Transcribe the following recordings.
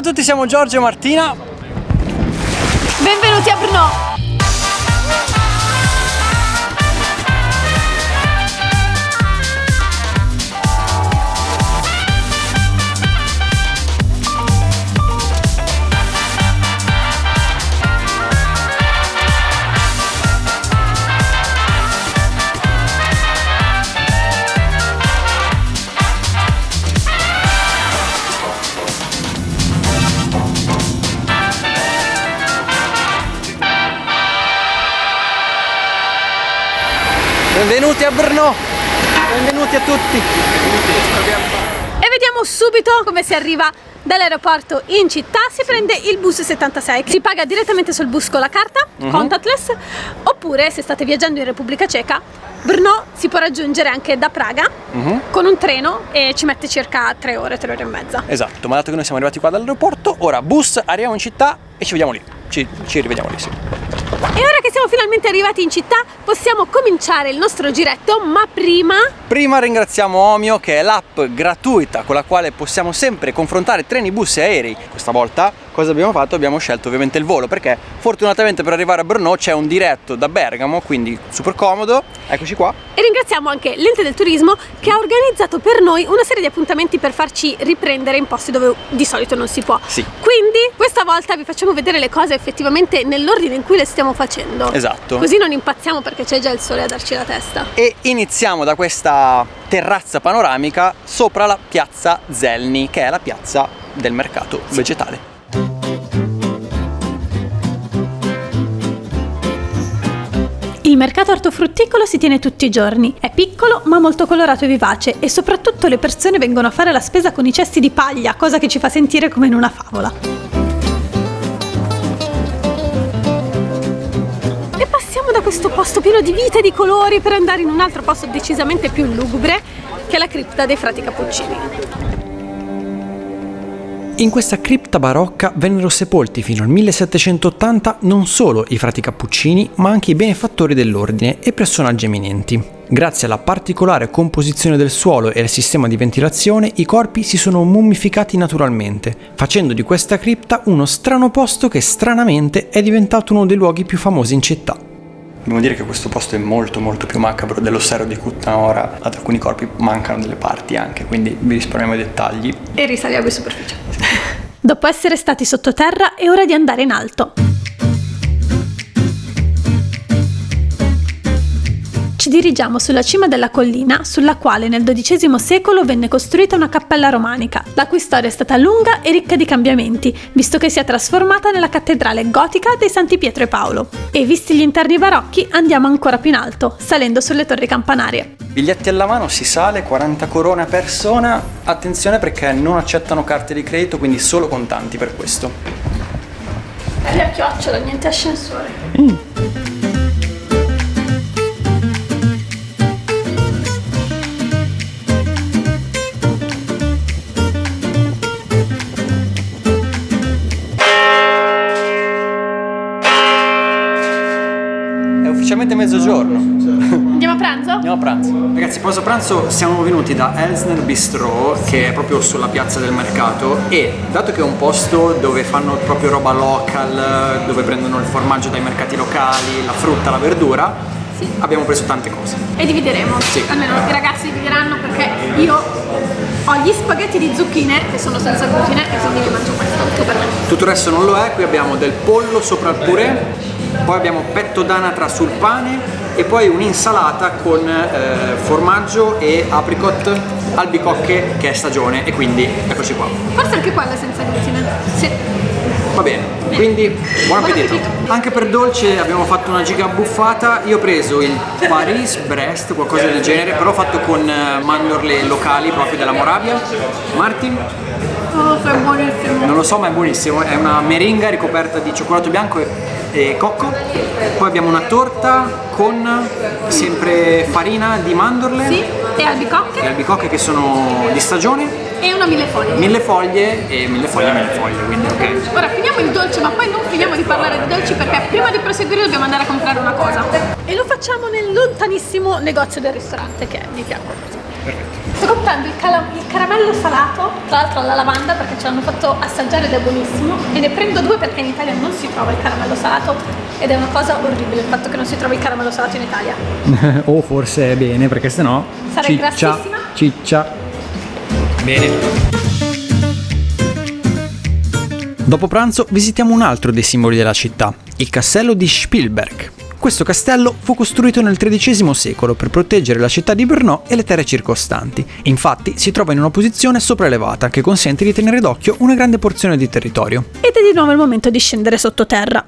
a tutti, siamo Giorgio e Martina. Benvenuti a Brno. Benvenuti a Brno, benvenuti a tutti. E vediamo subito come si arriva dall'aeroporto in città. Si prende il bus 76, si paga direttamente sul bus con la carta, contactless, oppure se state viaggiando in Repubblica Ceca, Brno si può raggiungere anche da Praga con un treno e ci mette circa 3 ore e mezza. Esatto, ma dato che noi siamo arrivati qua dall'aeroporto, ora bus, arriviamo in città e ci vediamo lì. Ci rivediamo lì, sì. E ora che siamo finalmente arrivati in città possiamo cominciare il nostro giretto, ma prima ringraziamo Omio, che è l'app gratuita con la quale possiamo sempre confrontare treni, bus e aerei. Questa volta cosa abbiamo fatto? Abbiamo scelto ovviamente il volo, perché fortunatamente per arrivare a Brno c'è un diretto da Bergamo, quindi super comodo. Eccoci qua. E ringraziamo anche l'Ente del Turismo che ha organizzato per noi una serie di appuntamenti per farci riprendere in posti dove di solito non si può. Sì. Quindi questa volta vi facciamo vedere le cose effettivamente nell'ordine in cui le stiamo facendo. Esatto. Così non impazziamo perché c'è già il sole a darci la testa. E iniziamo da questa terrazza panoramica sopra la piazza Zelni, che è la piazza del mercato vegetale. Il mercato ortofrutticolo si tiene tutti i giorni, è piccolo ma molto colorato e vivace e soprattutto le persone vengono a fare la spesa con i cesti di paglia, cosa che ci fa sentire come in una favola. E passiamo da questo posto pieno di vita e di colori per andare in un altro posto decisamente più lugubre, che è la cripta dei frati Cappuccini. In questa cripta barocca vennero sepolti fino al 1780 non solo i frati Cappuccini, ma anche i benefattori dell'ordine e personaggi eminenti. Grazie alla particolare composizione del suolo e al sistema di ventilazione, i corpi si sono mummificati naturalmente, facendo di questa cripta uno strano posto che stranamente è diventato uno dei luoghi più famosi in città. Dobbiamo dire che questo posto è molto più macabro dell'ossario di Kutna. Ad alcuni corpi mancano delle parti anche, quindi vi risparmiamo i dettagli. E risaliamo in superficie. Dopo essere stati sottoterra è ora di andare in alto. Ci dirigiamo sulla cima della collina, sulla quale nel XII secolo venne costruita una cappella romanica, la cui storia è stata lunga e ricca di cambiamenti, visto che si è trasformata nella cattedrale gotica dei Santi Pietro e Paolo. E visti gli interni barocchi, andiamo ancora più in alto, salendo sulle torri campanarie. Biglietti alla mano, si sale, 40 corone a persona. Attenzione perché non accettano carte di credito, quindi solo contanti per questo. E a chiocciola, niente ascensore. Ufficialmente mezzogiorno. Andiamo a pranzo? Andiamo a pranzo. Ragazzi, pausa pranzo, siamo venuti da Elsner Bistro, che è proprio sulla piazza del mercato, e dato che è un posto dove fanno proprio roba local, dove prendono il formaggio dai mercati locali, la frutta, la verdura, sì, abbiamo preso tante cose. E divideremo. Sì. Almeno i ragazzi divideranno, perché io ho gli spaghetti di zucchine che sono senza glutine e quindi mi mangio questo tutto per me. Tutto il resto non lo è. Qui abbiamo del pollo sopra il purè, poi abbiamo petto d'anatra sul pane e poi un'insalata con formaggio e apricot, albicocche, che è stagione, e quindi eccoci qua. Forse anche quella è senza glutine. Sì. Va bene, quindi buon appetito. Anche per dolce abbiamo fatto una giga buffata. Io ho preso il Paris Brest, qualcosa del genere, però fatto con mandorle locali proprio della Moravia. Martin? Oh, è buonissimo. Non lo so, ma è buonissimo. È una meringa ricoperta di cioccolato bianco e cocco. Poi abbiamo una torta con sempre farina di mandorle. Sì, e albicocche. E albicocche che sono di stagione. E una millefoglie. Mille foglie, quindi ok. Ora finiamo il dolce, ma poi non finiamo di parlare di dolci, perché prima di proseguire dobbiamo andare a comprare una cosa. E lo facciamo nel lontanissimo negozio del ristorante che è di fianco. Perfetto. Sto comprando il caramello salato, tra l'altro alla lavanda perché ce l'hanno fatto assaggiare ed è buonissimo, e ne prendo 2 perché in Italia non si trova il caramello salato ed è una cosa orribile il fatto che non si trovi il caramello salato in Italia. O forse è bene, perché sennò Sarei grassissima. Ciccia. Bene. Dopo pranzo visitiamo un altro dei simboli della città, il castello di Spielberg. Questo castello fu costruito nel XIII secolo per proteggere la città di Brno e le terre circostanti. Infatti si trova in una posizione sopraelevata che consente di tenere d'occhio una grande porzione di territorio. Ed è di nuovo il momento di scendere sottoterra.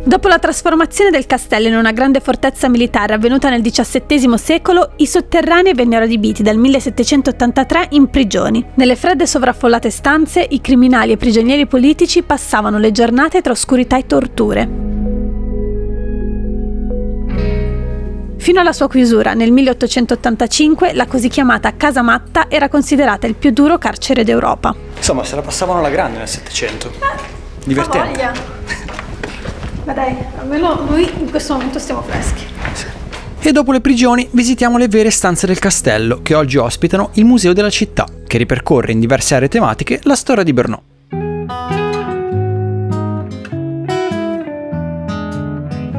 Dopo la trasformazione del castello in una grande fortezza militare avvenuta nel XVII secolo, i sotterranei vennero adibiti dal 1783 in prigioni. Nelle fredde sovraffollate stanze, i criminali e i prigionieri politici passavano le giornate tra oscurità e torture. Fino alla sua chiusura nel 1885, la così chiamata Casamatta era considerata il più duro carcere d'Europa. Insomma, se la passavano alla grande nel Settecento. Divertente. Fa voglia. Ma dai, almeno noi in questo momento stiamo freschi. E dopo le prigioni visitiamo le vere stanze del castello, che oggi ospitano il museo della città, che ripercorre in diverse aree tematiche la storia di Brno.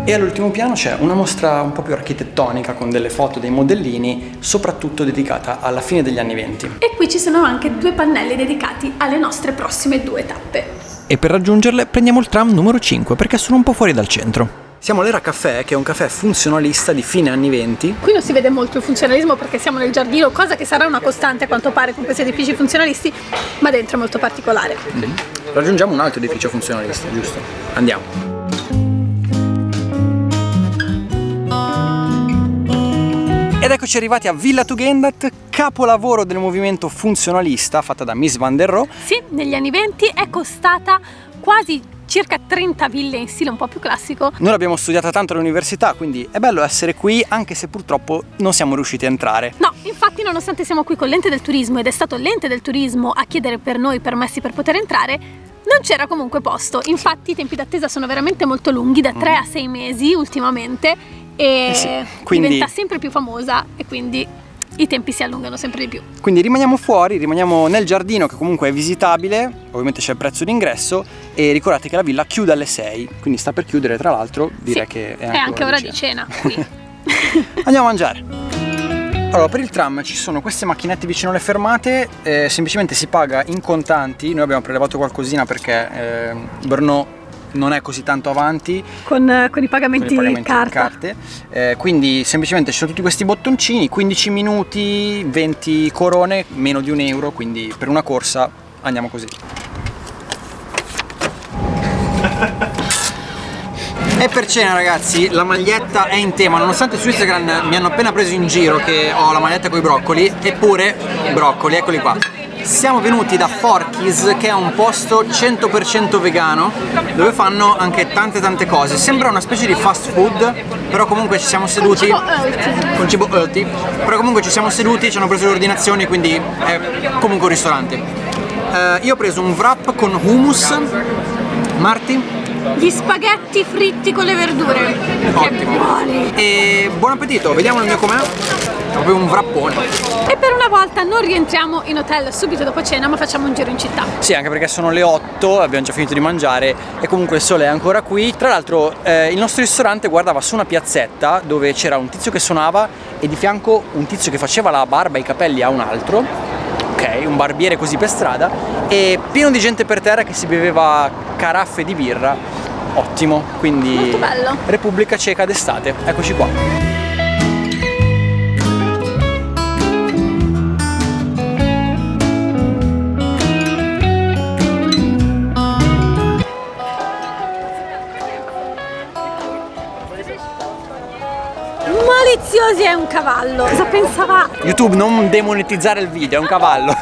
E all'ultimo piano c'è una mostra un po' più architettonica con delle foto dei modellini, soprattutto dedicata alla fine degli anni '20. E qui ci sono anche 2 pannelli dedicati alle nostre prossime 2 tappe. E per raggiungerle prendiamo il tram numero 5 perché sono un po' fuori dal centro. Siamo all'Era Caffè, che è un caffè funzionalista di fine anni '20. Qui non si vede molto il funzionalismo perché siamo nel giardino, cosa che sarà una costante a quanto pare con questi edifici funzionalisti, ma dentro è molto particolare. Raggiungiamo un altro edificio funzionalista, giusto? Andiamo. Ed eccoci arrivati a Villa Tugendhat, capolavoro del movimento funzionalista fatta da Mies van der Rohe. Sì, negli anni '20 è costata quasi circa 30 ville in stile un po' più classico. Noi l'abbiamo studiata tanto all'università, quindi è bello essere qui, anche se purtroppo non siamo riusciti a entrare. No, infatti nonostante siamo qui con l'ente del turismo ed è stato l'ente del turismo a chiedere per noi permessi per poter entrare, non c'era comunque posto. Infatti i tempi d'attesa sono veramente molto lunghi, da 3 a 6 mesi ultimamente, e sì, quindi diventa sempre più famosa e quindi i tempi si allungano sempre di più. Quindi rimaniamo fuori, rimaniamo nel giardino che comunque è visitabile, ovviamente c'è il prezzo d'ingresso e ricordate che la villa chiude alle 6, quindi sta per chiudere, tra l'altro direi che è anche ora di cena qui. Andiamo a mangiare. Allora, per il tram ci sono queste macchinette vicino alle fermate, semplicemente si paga in contanti. Noi abbiamo prelevato qualcosina perché Brno non è così tanto avanti con i pagamenti in carte, quindi semplicemente ci sono tutti questi bottoncini, 15 minuti, 20 corone, meno di €1, quindi per una corsa andiamo così. E per cena, ragazzi, la maglietta è in tema, nonostante su Instagram mi hanno appena preso in giro che ho la maglietta con i broccoli, eppure broccoli, eccoli qua. Siamo venuti da Forky's, che è un posto 100% vegano, dove fanno anche tante cose. Sembra una specie di fast food, però comunque ci siamo seduti con cibo healthy, però comunque ci siamo seduti, ci hanno preso le ordinazioni, quindi è comunque un ristorante. Io ho preso un wrap con hummus. Marti? Gli spaghetti fritti con le verdure. Ottimo. Che buoni. E buon appetito, vediamo il mio com'è. Proprio un wrappone. E per una volta non rientriamo in hotel subito dopo cena, ma facciamo un giro in città. Sì, anche perché sono le 8, abbiamo già finito di mangiare e comunque il sole è ancora qui. Tra l'altro il nostro ristorante guardava su una piazzetta dove c'era un tizio che suonava e di fianco un tizio che faceva la barba e i capelli a un altro. Ok, un barbiere così per strada, e pieno di gente per terra che si beveva caraffe di birra. Ottimo, quindi molto bello. Repubblica Ceca d'estate, eccoci qua. Maliziosi è un cavallo, cosa pensavate? YouTube, non demonetizzare il video, è un cavallo.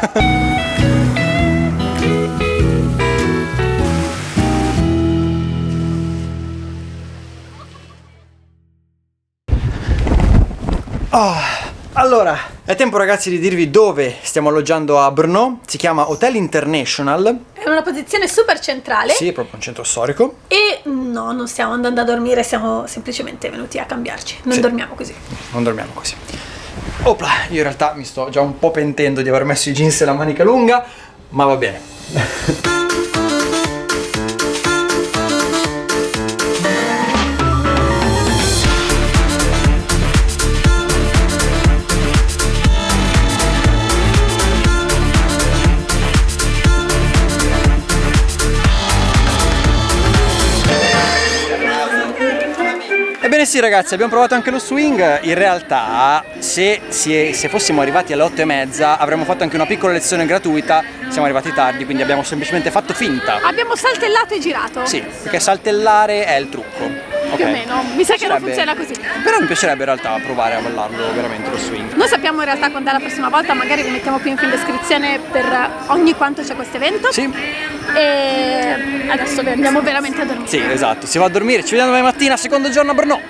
Allora, è tempo ragazzi di dirvi dove stiamo alloggiando a Brno. Si chiama Hotel International. È una posizione super centrale. Sì, è proprio un centro storico. E no, non stiamo andando a dormire, siamo semplicemente venuti a cambiarci. Non dormiamo così. Non dormiamo così. Opla, io in realtà mi sto già un po' pentendo di aver messo i jeans e la manica lunga, ma va bene. Ebbene sì ragazzi, abbiamo provato anche lo swing. In realtà se fossimo arrivati alle 8:30 avremmo fatto anche una piccola lezione gratuita. Siamo arrivati tardi, quindi abbiamo semplicemente fatto finta. Abbiamo saltellato e girato. Sì, perché saltellare è il trucco. Più o meno, mi sa che non funziona così. Però mi piacerebbe in realtà provare a ballarlo veramente lo swing. Noi sappiamo in realtà quando è la prossima volta, magari vi mettiamo qui in descrizione per ogni quanto c'è questo evento. Sì. E adesso andiamo veramente a dormire. Sì, esatto, si va a dormire, ci vediamo domani mattina, secondo giorno a Brno.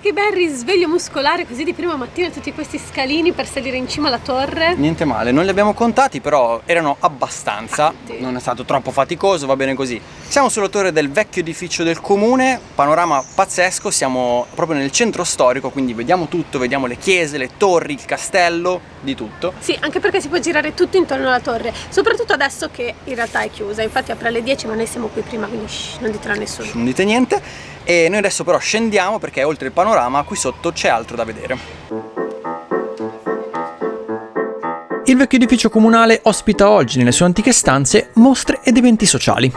Che bel risveglio muscolare così di prima mattina, tutti questi scalini per salire in cima alla torre. Niente male, non li abbiamo contati, però erano abbastanza. Non è stato troppo faticoso, va bene così. Siamo sulla torre del vecchio edificio del comune, panorama pazzesco, siamo proprio nel centro storico, quindi vediamo tutto, vediamo le chiese, le torri, il castello, di tutto. Sì, anche perché si può girare tutto intorno alla torre, soprattutto adesso che in realtà è chiusa, infatti apre alle 10 ma noi siamo qui prima, quindi non ditelo a nessuno. Non dite niente. E noi adesso però scendiamo perché oltre il panorama qui sotto c'è altro da vedere. Il vecchio edificio comunale ospita oggi nelle sue antiche stanze mostre ed eventi sociali.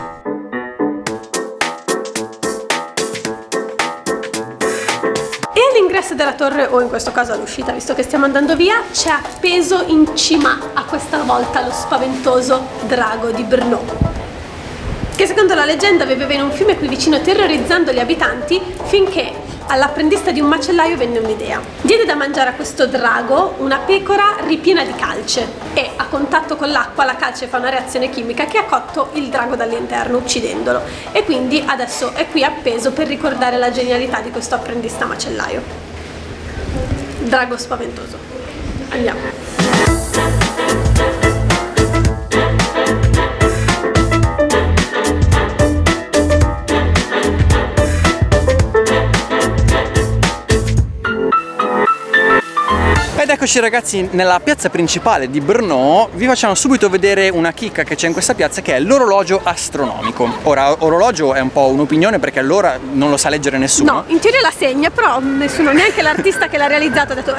E all'ingresso della torre, o in questo caso all'uscita, visto che stiamo andando via, c'è appeso in cima a questa volta lo spaventoso drago di Brno, che secondo la leggenda viveva in un fiume qui vicino terrorizzando gli abitanti finché all'apprendista di un macellaio venne un'idea. Diede da mangiare a questo drago una pecora ripiena di calce e a contatto con l'acqua la calce fa una reazione chimica che ha cotto il drago dall'interno uccidendolo, e quindi adesso è qui appeso per ricordare la genialità di questo apprendista macellaio. Drago spaventoso. Andiamo. Ed eccoci ragazzi nella piazza principale di Brno. Vi facciamo subito vedere una chicca che c'è in questa piazza, che è l'orologio astronomico. Ora, orologio è un po' un'opinione perché l'ora non lo sa leggere nessuno. No, in teoria la segna, però nessuno, neanche l'artista che l'ha realizzato ha detto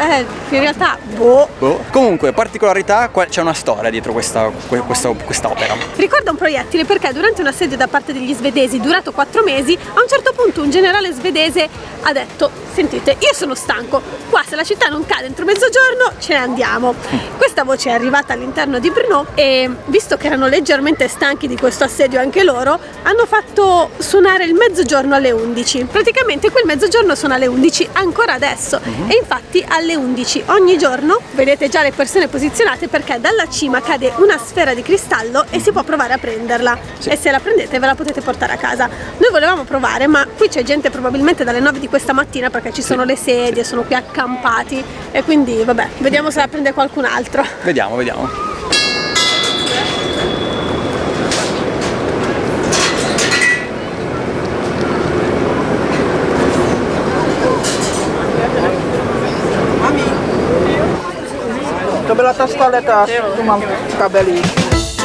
in realtà boh. Comunque, particolarità, c'è una storia dietro questa opera. Ricorda un proiettile perché durante un assedio da parte degli svedesi durato 4 mesi, a un certo punto un generale svedese ha detto: sentite, io sono stanco, qua se la città non cade entro mezzogiorno ce ne andiamo. Questa voce è arrivata all'interno di Brno e, visto che erano leggermente stanchi di questo assedio anche loro, hanno fatto suonare il mezzogiorno alle 11. Praticamente quel mezzogiorno suona alle 11 ancora adesso. E infatti alle 11 ogni giorno vedete già le persone posizionate, perché dalla cima cade una sfera di cristallo e si può provare a prenderla. Sì. E se la prendete ve la potete portare a casa. Noi volevamo provare, ma qui c'è gente probabilmente dalle 9 di questa mattina, perché ci sono le sedie, sono qui accampati, e quindi vabbè, vediamo se la prende qualcun altro. Vediamo.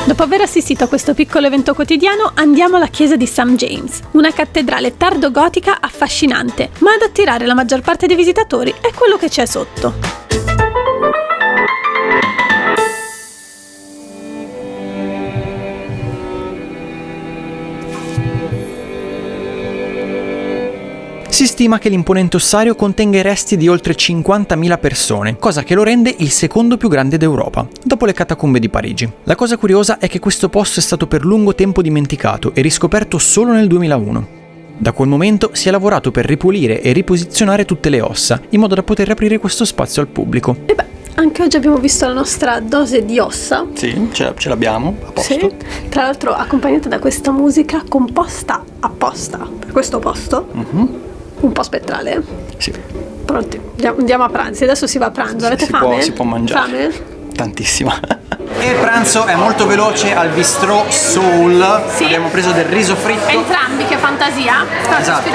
Dopo aver assistito a questo piccolo evento quotidiano, andiamo alla chiesa di St. James, una cattedrale tardo-gotica affascinante, ma ad attirare la maggior parte dei visitatori è quello che c'è sotto. Si stima che l'imponente ossario contenga i resti di oltre 50.000 persone, cosa che lo rende il secondo più grande d'Europa, dopo le catacombe di Parigi. La cosa curiosa è che questo posto è stato per lungo tempo dimenticato e riscoperto solo nel 2001. Da quel momento si è lavorato per ripulire e riposizionare tutte le ossa, in modo da poter aprire questo spazio al pubblico. E beh, Anche oggi abbiamo visto la nostra dose di ossa. Sì, ce l'abbiamo, a posto. Sì. Tra l'altro accompagnata da questa musica composta apposta per questo posto. Un po' spettrale. Sì. Pronti, andiamo a pranzo. Adesso si va a pranzo. Avete fame? Si può mangiare. Fame? Tantissima. E il pranzo è molto veloce al Bistrò Soul. Sì. Abbiamo preso del riso fritto. Entrambi, che fantasia. Esatto.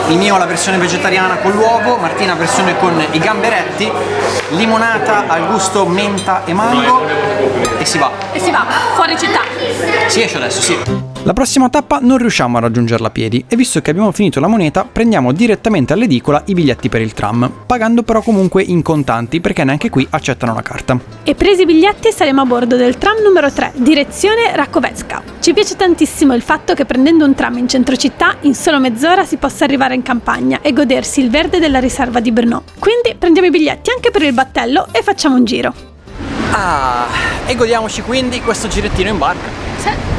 Il mio la versione vegetariana con l'uovo, Martina versione con i gamberetti, limonata al gusto menta e mango e si va. E si va, fuori città. Si esce adesso, sì. La prossima tappa non riusciamo a raggiungerla a piedi e visto che abbiamo finito la moneta prendiamo direttamente all'edicola i biglietti per il tram, pagando però comunque in contanti perché neanche qui accettano la carta. E presi i biglietti saremo a bordo del tram numero 3, direzione Rakovecka. Ci piace tantissimo il fatto che prendendo un tram in centro città in solo mezz'ora si possa arrivare in campagna e godersi il verde della riserva di Brno. Quindi prendiamo i biglietti anche per il battello e facciamo un giro. E godiamoci quindi questo girettino in barca. Sì.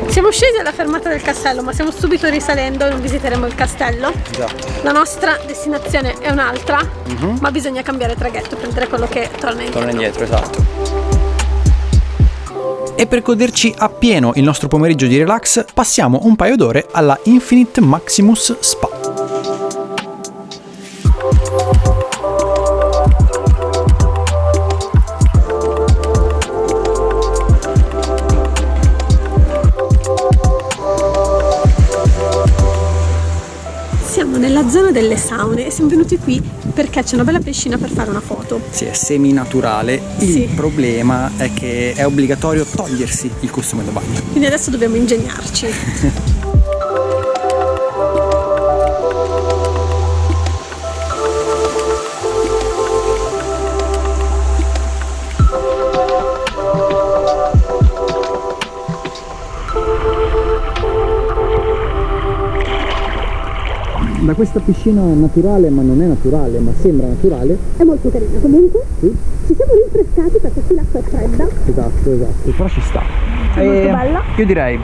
Siamo scesi alla fermata del castello, ma stiamo subito risalendo e non visiteremo il castello. Esatto. La nostra destinazione è un'altra, ma bisogna cambiare traghetto, prendere quello che torna indietro. Torna indietro, esatto. E per goderci appieno il nostro pomeriggio di relax, passiamo un paio d'ore alla Infinite Maximus Spa. Siamo nella zona delle saune e siamo venuti qui perché c'è una bella piscina per fare una foto. Sì, è semi-naturale. Il Sì. problema è che è obbligatorio togliersi il costume da bagno. Quindi adesso dobbiamo ingegnarci. Da questa piscina naturale, ma non è naturale, ma sembra naturale. È molto carino comunque. Sì. Ci siamo rinfrescati perché qui l'acqua è fredda. Esatto. Però ci sta. È molto bella. Io direi,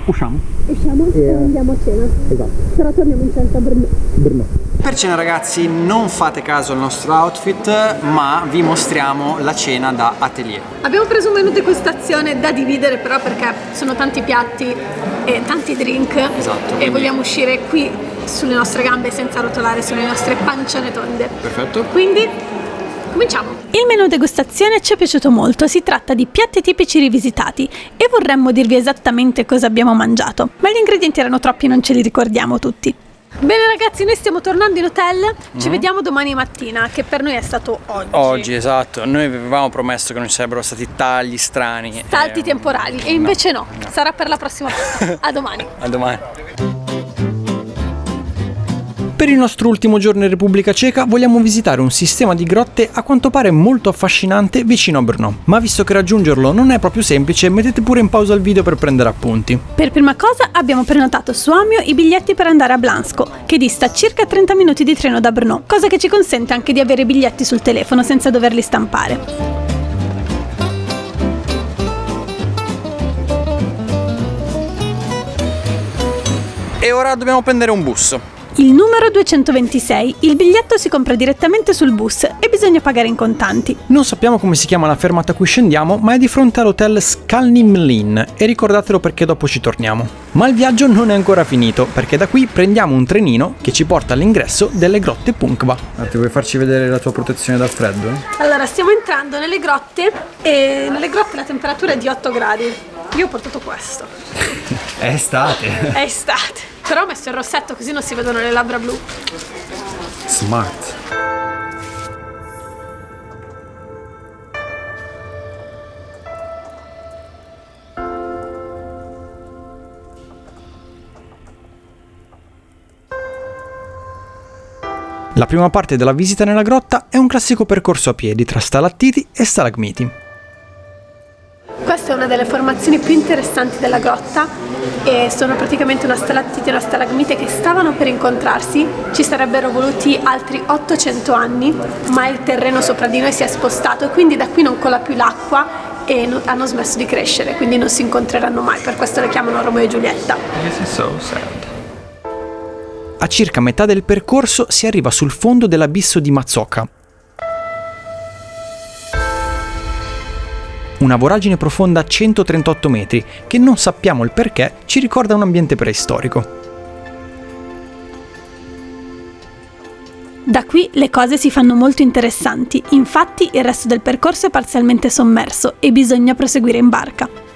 usciamo. Usciamo e andiamo a cena. Esatto. Però torniamo in centro a Brno. Per cena ragazzi, non fate caso al nostro outfit, ma vi mostriamo la cena da atelier. Abbiamo preso un menù degustazione da dividere però perché sono tanti piatti e tanti drink. Esatto, E quindi- vogliamo uscire qui sulle nostre gambe senza rotolare sulle nostre pancione tonde. Perfetto. Quindi cominciamo. Il menù degustazione ci è piaciuto molto, si tratta di piatti tipici rivisitati e vorremmo dirvi esattamente cosa abbiamo mangiato, ma gli ingredienti erano troppi e non ce li ricordiamo tutti. Bene ragazzi, noi stiamo tornando in hotel, ci vediamo domani mattina, che per noi è stato oggi. Esatto. Noi avevamo promesso che non ci sarebbero stati tagli strani. Salti temporali e invece no, sarà per la prossima volta. A domani. A domani. Per il nostro ultimo giorno in Repubblica Ceca vogliamo visitare un sistema di grotte a quanto pare molto affascinante vicino a Brno. Ma visto che raggiungerlo non è proprio semplice, mettete pure in pausa il video per prendere appunti. Per prima cosa abbiamo prenotato su Amio i biglietti per andare a Blansko, che dista circa 30 minuti di treno da Brno, cosa che ci consente anche di avere i biglietti sul telefono senza doverli stampare. E ora dobbiamo prendere un bus. Il numero 226, il biglietto si compra direttamente sul bus e bisogna pagare in contanti. Non sappiamo come si chiama la fermata a cui scendiamo, ma è di fronte all'hotel Skalny Mlin e ricordatelo perché dopo ci torniamo. Ma il viaggio non è ancora finito, perché da qui prendiamo un trenino che ci porta all'ingresso delle grotte Punkva. Ti vuoi farci vedere la tua protezione dal freddo? Allora, stiamo entrando nelle grotte e nelle grotte la temperatura è di 8 gradi. Io ho portato questo. È estate. È estate. Però ho messo il rossetto così non si vedono le labbra blu. Smart. La prima parte della visita nella grotta è un classico percorso a piedi tra stalattiti e stalagmiti. Questa è una delle formazioni più interessanti della grotta e sono praticamente una stalattite e una stalagmite che stavano per incontrarsi. Ci sarebbero voluti altri 800 anni, ma il terreno sopra di noi si è spostato e quindi da qui non cola più l'acqua e hanno smesso di crescere, quindi non si incontreranno mai, per questo le chiamano Romeo e Giulietta. A circa metà del percorso si arriva sul fondo dell'abisso di Mazzoca. Una voragine profonda 138 metri, che non sappiamo il perché, ci ricorda un ambiente preistorico. Da qui le cose si fanno molto interessanti, infatti il resto del percorso è parzialmente sommerso e bisogna proseguire in barca.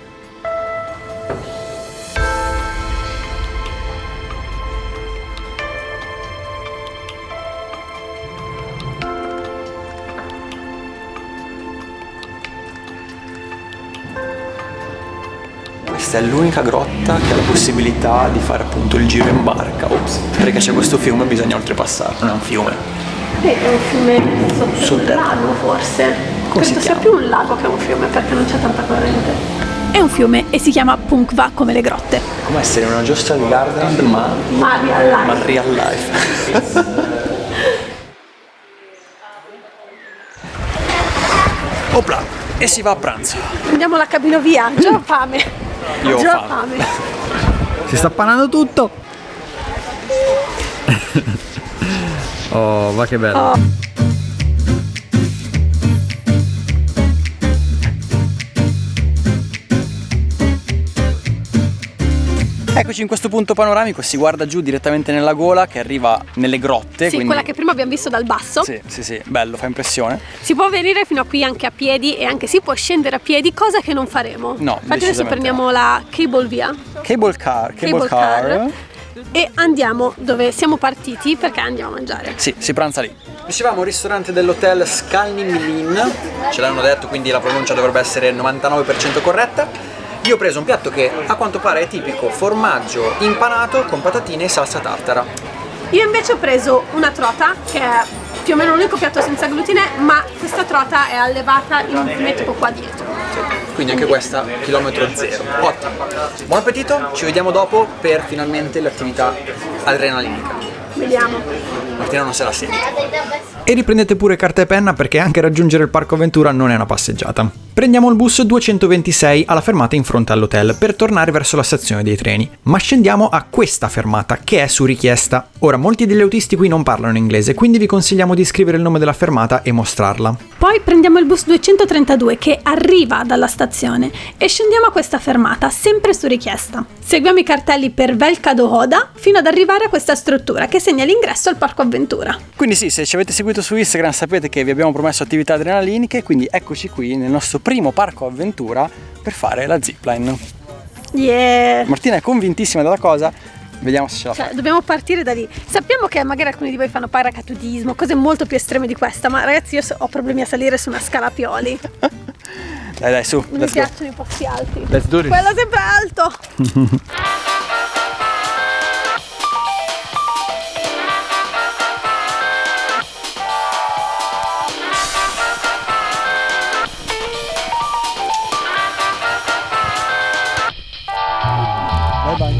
Questa è l'unica grotta che ha la possibilità di fare appunto il giro in barca, perché c'è questo fiume e bisogna oltrepassarlo, non è un fiume. È un fiume sotto il lago forse. Credo sia più un lago che un fiume perché non c'è tanta corrente. È un fiume e si chiama Punkva come le grotte. Come essere una giostra di Gardaland ma real life. Opla, e si va a pranzo. Andiamo la cabinovia, già ho fame. Io ho fame. Si sta panando tutto. Oh, va che bello. Oh. Eccoci in questo punto panoramico, si guarda giù direttamente nella gola che arriva nelle grotte. Sì, quindi... quella che prima abbiamo visto dal basso. Sì, bello, fa impressione. Si può venire fino a qui anche a piedi e anche si può scendere a piedi, cosa che non faremo. No, infatti adesso prendiamo la cable via. Cable car. E andiamo dove siamo partiti perché andiamo a mangiare. Sì, si pranza lì. Dicevamo ristorante dell'hotel Skalning-Lin, ce l'hanno detto, quindi la pronuncia dovrebbe essere 99% corretta. Io ho preso un piatto che a quanto pare è tipico, formaggio impanato con patatine e salsa tartara. Io invece ho preso una trota, che è più o meno l'unico piatto senza glutine, ma questa trota è allevata in un fiume tipo qua dietro. Quindi anche questa chilometro zero. Ottimo. Buon appetito, ci vediamo dopo per finalmente l'attività adrenalinica. Vediamo. Martina non se la sente. E riprendete pure carta e penna perché anche raggiungere il parco avventura non è una passeggiata. Prendiamo il bus 226 alla fermata in fronte all'hotel per tornare verso la stazione dei treni, ma scendiamo a questa fermata che è su richiesta. Ora molti degli autisti qui non parlano inglese, quindi vi consigliamo di scrivere il nome della fermata e mostrarla. Poi prendiamo il bus 232 che arriva dalla stazione e scendiamo a questa fermata, sempre su richiesta. Seguiamo i cartelli per Velka Dohoda fino ad arrivare a questa struttura che segna l'ingresso al parco avventura. Quindi sì, se ci avete seguito su Instagram sapete che vi abbiamo promesso attività adrenaliniche, quindi eccoci qui nel nostro primo parco avventura per fare la zipline. Yeah! Martina è convintissima della cosa, vediamo se ce la fa. Dobbiamo partire da lì. Sappiamo che magari alcuni di voi fanno paracadutismo, cose molto più estreme di questa, ma ragazzi io ho problemi a salire su una scala a pioli. Dai, su. Non mi piacciono i posti alti. Let's do this. Quello sempre alto. Bye bye.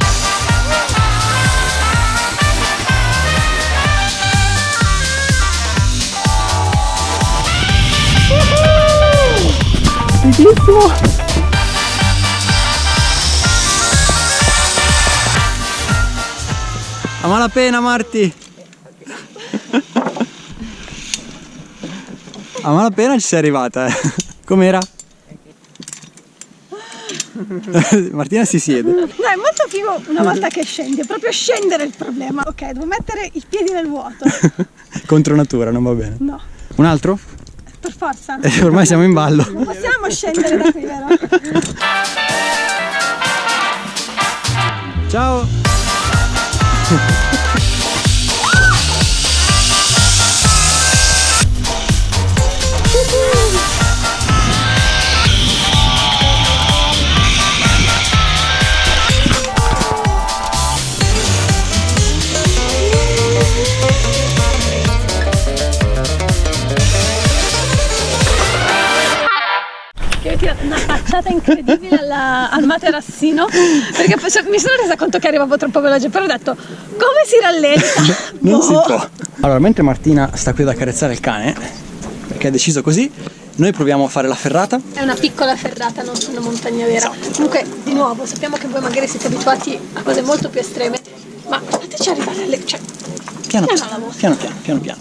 Bellissimo! A malapena Marti! A malapena ci sei arrivata, Com'era? Martina si siede. No, è molto figo una volta che scendi, è proprio scendere il problema. Ok, devo mettere i piedi nel vuoto. Contro natura, non va bene. No. Un altro? Per forza. Ormai siamo in ballo. Non possiamo scendere da qui, vero? Ciao! schiacciata incredibile al materassino, perché mi sono resa conto che arrivavo troppo veloce, però ho detto, come si rallenta? Non si può. Allora, mentre Martina sta qui ad accarezzare il cane, perché ha deciso così, noi proviamo a fare la ferrata. È una piccola ferrata, non una montagna vera. Esatto. Comunque, di nuovo, sappiamo che voi magari siete abituati a cose molto più estreme, ma fateci arrivare alle... cioè, Piano alla piano, volta. piano piano, piano piano.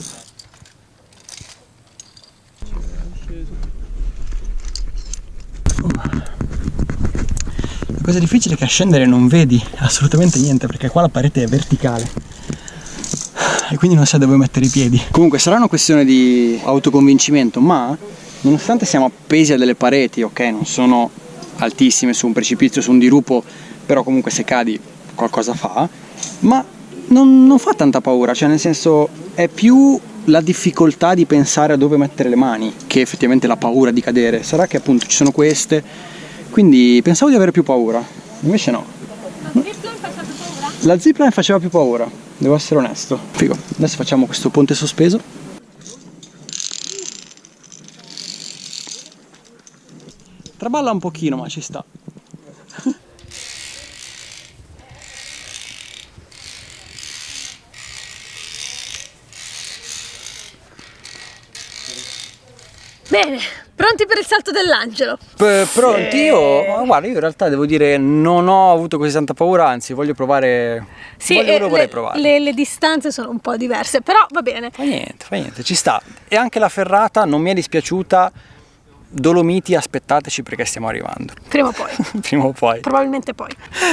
La cosa difficile è che a scendere non vedi assolutamente niente, perché qua la parete è verticale e quindi non sai dove mettere i piedi. Comunque sarà una questione di autoconvincimento, ma nonostante siamo appesi a delle pareti, ok, non sono altissime, su un precipizio, su un dirupo, però comunque se cadi qualcosa fa, ma non fa tanta paura, cioè nel senso è più la difficoltà di pensare a dove mettere le mani che effettivamente la paura di cadere. Sarà che appunto ci sono queste, quindi pensavo di avere più paura, invece no. La zipline faceva più paura? La zipline faceva più paura, devo essere onesto. Figo. Adesso facciamo questo ponte sospeso. Traballa un pochino, ma ci sta. Bene, pronti per il salto dell'angelo? Pronti? Io? Guarda, io in realtà devo dire non ho avuto così tanta paura, anzi voglio provare. Sì, vorrei provare. Le distanze sono un po' diverse, però va bene. Fa niente, ci sta. E anche la ferrata non mi è dispiaciuta. Dolomiti, aspettateci perché stiamo arrivando. Prima o poi. Prima o poi. Probabilmente poi.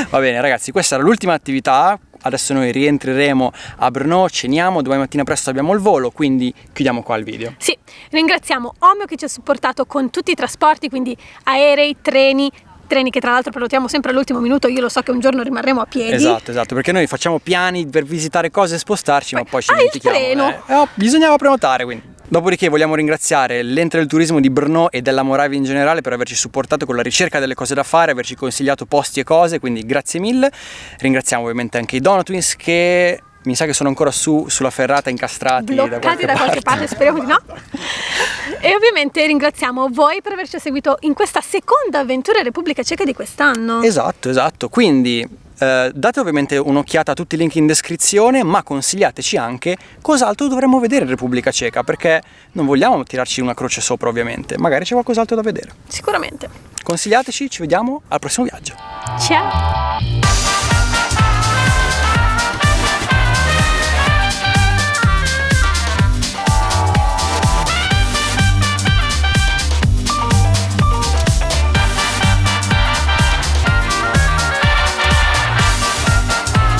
Va bene ragazzi, questa era l'ultima attività. Adesso noi rientreremo a Brno, ceniamo, domani mattina presto abbiamo il volo, quindi chiudiamo qua il video. Sì, ringraziamo Omio che ci ha supportato con tutti i trasporti, quindi aerei, treni che tra l'altro prenotiamo sempre all'ultimo minuto. Io lo so che un giorno rimarremo a piedi. Esatto, perché noi facciamo piani per visitare cose e spostarci, ma poi ci dimentichiamo. Il treno! Bisognava prenotare, quindi. Dopodiché vogliamo ringraziare l'ente del turismo di Brno e della Moravia in generale per averci supportato con la ricerca delle cose da fare, averci consigliato posti e cose, quindi grazie mille. Ringraziamo ovviamente anche i Donatwins che mi sa che sono ancora sulla ferrata incastrati bloccati da qualche parte, speriamo di no. E ovviamente ringraziamo voi per averci seguito in questa seconda avventura in Repubblica Ceca di quest'anno. Esatto, quindi date ovviamente un'occhiata a tutti i link in descrizione, ma consigliateci anche cos'altro dovremmo vedere in Repubblica Ceca, perché non vogliamo tirarci una croce sopra ovviamente, magari c'è qualcos'altro da vedere. Sicuramente. Consigliateci, ci vediamo al prossimo viaggio. Ciao!